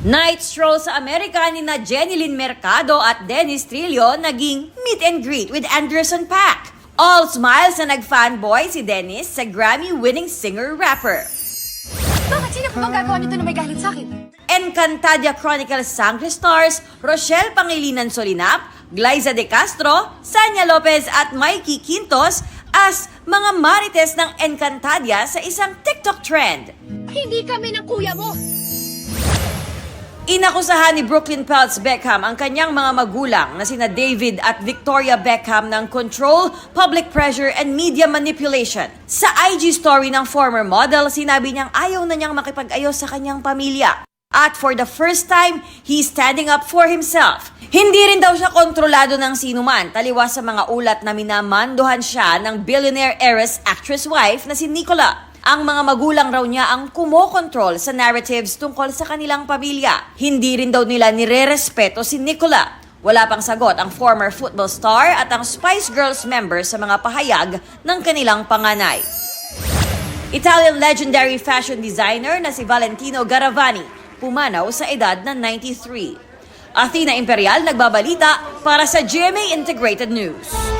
Night stroll sa Amerika ni na Jenilyn Mercado at Dennis Trillo naging meet and greet with Anderson .Paak. All smiles na nag-fanboy si Dennis sa Grammy-winning singer-rapper. Bakit? Sino pa bang gagawa nito na may galit sa akin? Encantadia Chronicles Sangre stars Rochelle Pangilinan Solinap, Glyza De Castro, Sanya Lopez at Mikey Quintos as mga marites ng Encantadia sa isang TikTok trend. Hindi kami ng kuya mo! Inakusahan ni Brooklyn Peltz Beckham ang kanyang mga magulang na sina David at Victoria Beckham ng control, public pressure, and media manipulation. Sa IG story ng former model, sinabi niyang ayaw na niyang makipag-ayos sa kanyang pamilya. At for the first time, he's standing up for himself. Hindi rin daw siya kontrolado ng sinuman, taliwas sa mga ulat na minamandohan siya ng billionaire heiress actress wife na si Nicola. Ang mga magulang raw niya ang kumokontrol sa narratives tungkol sa kanilang pamilya. Hindi rin daw nila nire-respeto si Nicola. Wala pang sagot ang former football star at ang Spice Girls member sa mga pahayag ng kanilang panganay. Italian legendary fashion designer na si Valentino Garavani pumanaw sa edad na 93. Athena Imperial nagbabalita para sa GMA Integrated News.